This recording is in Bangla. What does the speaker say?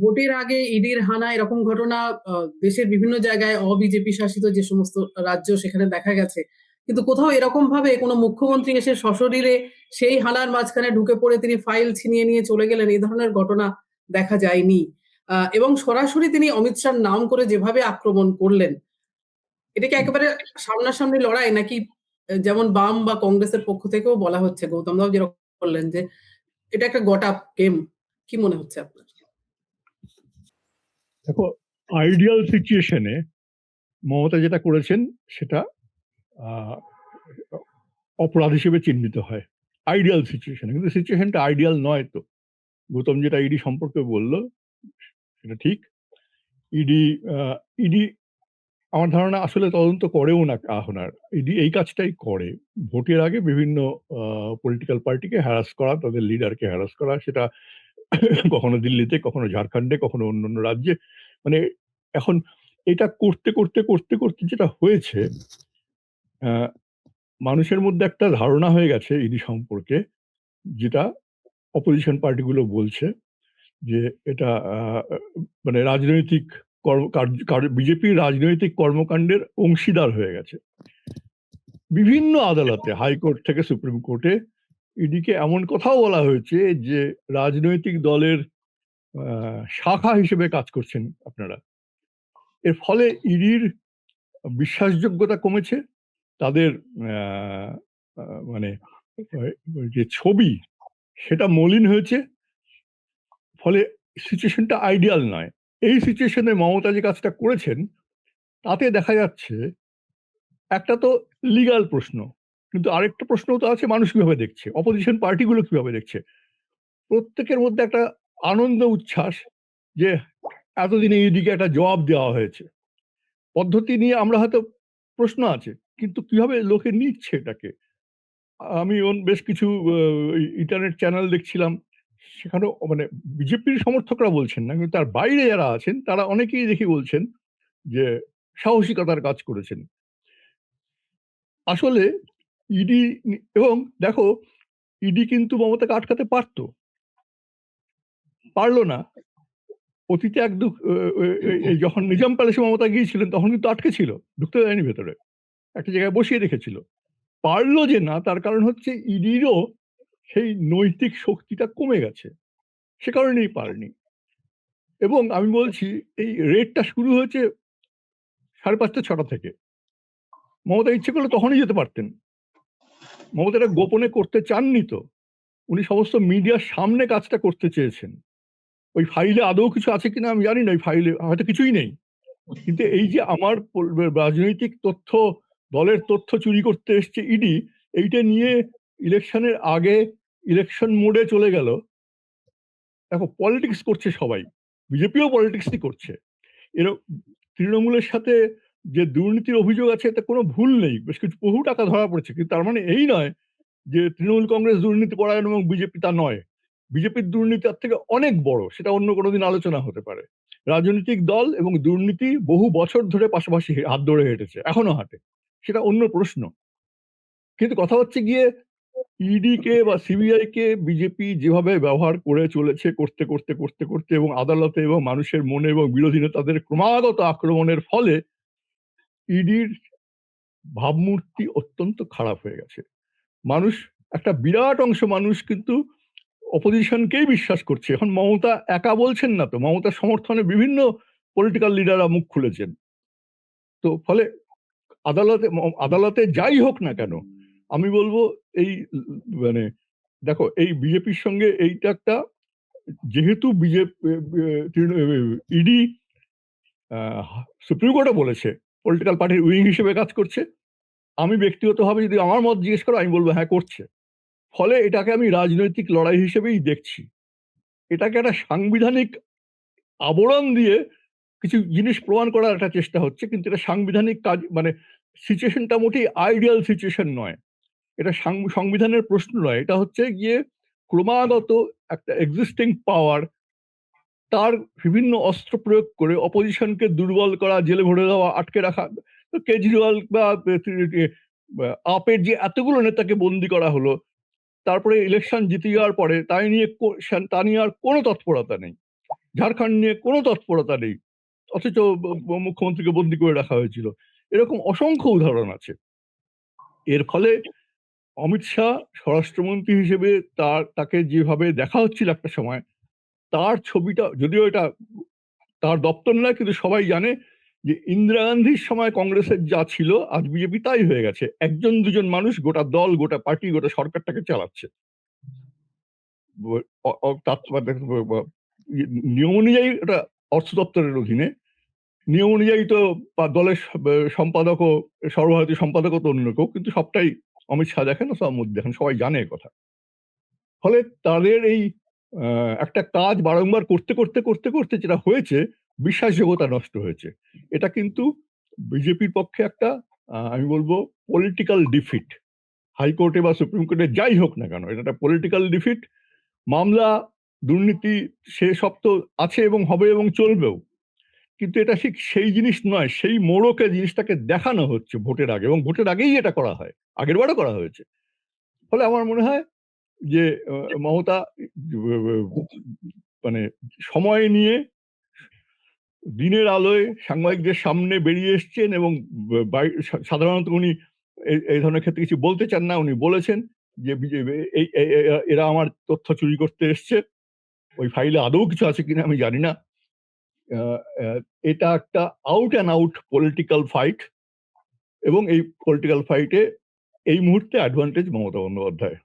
ভোটের আগে ইডির হানা এরকম ঘটনা দেশের বিভিন্ন জায়গায় অবিজেপি শাসিত যে সমস্ত রাজ্য সেখানে দেখা গেছে, কিন্তু কোথাও এরকম ভাবে কোনো মুখ্যমন্ত্রী এসে সশরীরে সেই হানার মাঝখানে ঢুকে পড়ে তিনি ফাইল ছিনিয়ে নিয়ে চলে গেলেন, এই ধরনের ঘটনা দেখা যায়নি। এবং সরাসরি তিনি অমিত শাহর নাম করে যেভাবে আক্রমণ করলেন, এটা কি একেবারে সামনাসামনি লড়াই নাকি যেমন বাম বা কংগ্রেসের পক্ষ থেকেও বলা হচ্ছে, গৌতম দাও যেরকম বললেন যে এটা একটা গোটা গেম, কি মনে হচ্ছে আপনার? দেখো, আইডিয়াল সিচুয়েশনে মমতা যেটা করেছেন সেটা অপরাধ হিসেবে চিহ্নিত হয় আইডিয়াল সিচুয়েশনে, কিন্তু সিচুয়েশনটা আইডিয়াল নয়। তো গৌতম যেটা ইডি সম্পর্কে বললো সেটা ঠিক। ইডি ইডি আমার ধারণা আসলে তদন্ত করেও না এখন আর। ইডি এই কাজটাই করে, ভোটের আগে বিভিন্ন পলিটিক্যাল পার্টিকে হ্যারাস করা, তাদের লিডারকে হ্যারাস করা, সেটা কখনো দিল্লিতে, কখনো ঝাড়খণ্ডে, কখনো অন্যান্য রাজ্যে। মানে এখন এটা করতে করতে করতে করতে যেটা হয়েছে, মানুষের মধ্যে একটা ধারণা হয়ে গেছে ইডি সম্পর্কে, যেটা অপোজিশন পার্টিগুলো বলছে যে এটা মানে রাজনৈতিক বিজেপির রাজনৈতিক কর্মকাণ্ডের অংশীদার হয়ে গেছে। বিভিন্ন আদালতে, হাইকোর্ট থেকে সুপ্রিম কোর্টে ইডিকে এমন কথাও বলা হয়েছে যে রাজনৈতিক দলের শাখা হিসেবে কাজ করছেন আপনারা। এর ফলে ইডির বিশ্বাসযোগ্যতা কমেছে, তাদের মানে যে ছবি সেটা মলিন হয়েছে, ফলে সিচুয়েশনটা আইডিয়াল নয়। এই সিচুয়েশনে মমতা যে কাজটা করেছেন তাতে দেখা যাচ্ছে একটা তো লিগাল প্রশ্ন, কিন্তু আরেকটা প্রশ্ন তো আছে, মানুষ কিভাবে দেখছে, অপোজিশন পার্টিগুলো কিভাবে দেখছে। প্রত্যেকের মধ্যে একটা আনন্দ উচ্ছ্বাস যে এতদিনে ইডিকে একটা জবাব দেওয়া হয়েছে। পদ্ধতি নিয়ে আমরা হয়তো প্রশ্ন আছে, কিন্তু কিভাবে লোকে নিচ্ছে এটাকে। আমি বেশ কিছু ইন্টারনেট চ্যানেল দেখছিলাম, সেখানেও মানে বিজেপির সমর্থকরা বলছেন না, কিন্তু তার বাইরে যারা আছেন তারা অনেকেই দেখি বলছেন যে সাহসিকতার কাজ করেছেন। আসলে ইডি, এবং দেখো ইডি কিন্তু মমতাকে আটকাতে পারলো না। অতীতে যখন নিজাম প্যালেসে মমতা গিয়েছিলেন তখন কিন্তু আটকে ছিল, ঢুকতে দেয়নি ভেতরে, একটা জায়গায় বসিয়ে রেখেছিল। পারলো যে না, তার কারণ হচ্ছে ইডিরও সেই নৈতিক শক্তিটা কমে গেছে, সে কারণেই পারেনি। এবং আমি বলছি এই রেডটা শুরু হয়েছে 5:30 6টা থেকে। মমতা ইচ্ছে করলে তখনই যেতে পারতেন, মমতা এটা গোপনে করতে চাননি। তো উনি সমস্ত মিডিয়ার সামনে কাজটা করতে চেয়েছেন। ওই ফাইলে আদৌ কিছু আছে কিনা আমি জানি না, ওই ফাইলে হয়তো কিছুই নেই, কিন্তু এই যে আমার রাজনৈতিক তথ্য, দলের তথ্য চুরি করতে এসছে ইডি, এইটা নিয়ে ইলেকশনের আগে ইলেকশন মোডে চলে গেল। দেখো পলিটিক্স করছে সবাই, বিজেপিও পলিটিক্সই করছে। এর তৃণমূলের সাথে যে দুর্নীতির অভিযোগ আছে এতে কোনো ভুল নেই, বেশ কিছু বহু টাকা ধরা পড়েছে, কিন্তু তার মানে এই নয় যে তৃণমূল কংগ্রেস দুর্নীতি পরায়ণ এবং বিজেপি তা নয়। বিজেপির দুর্নীতি তার থেকে অনেক বড়, সেটা অন্য কোনোদিন আলোচনা হতে পারে। রাজনৈতিক দল এবং দুর্নীতি বহু বছর ধরে পাশাপাশি হাত ধরে হেঁটেছে, এখনো হাঁটে, সেটা অন্য প্রশ্ন। কিন্তু কথা হচ্ছে গিয়ে ইডি কে বা সিবিআই কে বিজেপি যেভাবে ব্যবহার করে চলেছে, করতে করতে করতে করতে এবং আদালতে এবং মানুষের মনে এবং বিরোধী নেতাদের ক্রমাগত আক্রমণের ফলে ইডির ভাবমূর্তি অত্যন্ত খারাপ হয়ে গেছে। মানুষ, একটা বিরাট অংশ মানুষ কিন্তু অপোজিশনকেই বিশ্বাস করছে। এখন মমতা একা বলছেন না, তো মমতার সমর্থনে বিভিন্ন পলিটিক্যাল লিডাররা মুখ খুলেছেন। তো ফলে আদালতে যাই হোক না কেন, আমি বলবো এই মানে দেখো এই বিজেপির সঙ্গে এইটা একটা, যেহেতু ইডি সুপ্রিম কোর্টে বলেছে পলিটিক্যাল পার্টির উইং হিসেবে কাজ করছে, আমি ব্যক্তিগতভাবে যদি আমার মত জিজ্ঞেস করো আমি বলবো হ্যাঁ করছে। ফলে এটাকে আমি রাজনৈতিক লড়াই হিসেবেই দেখছি। এটাকে একটা সাংবিধানিক আবরণ দিয়ে কিছু জিনিস প্রমাণ করার একটা চেষ্টা হচ্ছে, কিন্তু এটা সাংবিধানিক কাজ, মানে সিচুয়েশনটা মোটেই আইডিয়াল সিচুয়েশন নয়। এটা সংবিধানের প্রশ্ন নয়, এটা হচ্ছে গিয়ে ক্রমাগত একটা এক্সিস্টিং পাওয়ার তার বিভিন্ন অস্ত্র প্রয়োগ করে অপোজিশনকে দুর্বল করা, জেলে ভরে দেওয়া, আটকে রাখা। কেজরিওয়াল বা আপের যে এতগুলো নেতাকে বন্দি করা হলো, তারপরে ইলেকশন জিতে যাওয়ার পরে তা নিয়ে আর কোনো তৎপরতা নেই। ঝাড়খণ্ড নিয়ে কোনো তৎপরতা নেই, অথচ মুখ্যমন্ত্রীকে বন্দি করে রাখা হয়েছিল। এরকম অসংখ্য উদাহরণ আছে। এর ফলে অমিত শাহ স্বরাষ্ট্রমন্ত্রী হিসেবে তাকে যেভাবে দেখা হচ্ছিল একটা সময়, তার ছবিটা, যদিও এটা তার দপ্তর নয়, কিন্তু সবাই জানে যে ইন্দিরা গান্ধীর সময় কংগ্রেসের যা ছিল আজ বিজেপি তাই হয়ে গেছে। একজন দুজন মানুষ গোটা দল, গোটা পার্টি, গোটা সরকারটাকে চালাচ্ছে। নিয়ম অনুযায়ী এটা অর্থ দপ্তরের অধীনে, নিয়ম অনুযায়ী তো দলের সম্পাদক ও সর্বভারতীয় সম্পাদকও তো অন্য কেউ, কিন্তু সবটাই অমিত শাহ দেখেন, সব মধ্যে দেখেন, সবাই জানে কথা। ফলে তাদের এই একটা কাজ বারংবার করতে করতে করতে করতে যেটা হয়েছে, বিশ্বাসযোগ্যতা নষ্ট হয়েছে। এটা কিন্তু বিজেপির পক্ষে একটা আমি বলবো পলিটিক্যাল ডিফিট। হাইকোর্টে বা সুপ্রিম কোর্টে যাই হোক না কেন, এটা একটা পলিটিক্যাল ডিফিট। মামলা, দুর্নীতি সে সব তো আছে এবং হবে এবং চলবেও, কিন্তু এটা ঠিক সেই জিনিস নয়। সেই মোড়কে জিনিসটাকে দেখানো হচ্ছে ভোটের আগে, এবং ভোটের আগেই এটা করা হয়, আগের বারও করা হয়েছে। ফলে আমার মনে হয় যে মমতা মানে সময় নিয়ে দিনের আলোয় সাংবাদিকদের সামনে বেরিয়ে এসছেন, এবং সাধারণত উনি এই ধরনের ক্ষেত্রে কিছু বলতে চান না। উনি বলেছেন যে এরা আমার তথ্য চুরি করতে এসছে, ওই ফাইলে আদৌ কিছু আছে কিনা আমি জানি না। এটা একটা out and out political fight, এবং এই পলিটিক্যাল ফাইটে এই মুহূর্তে অ্যাডভান্টেজ মমতা বন্দ্যোপাধ্যায়।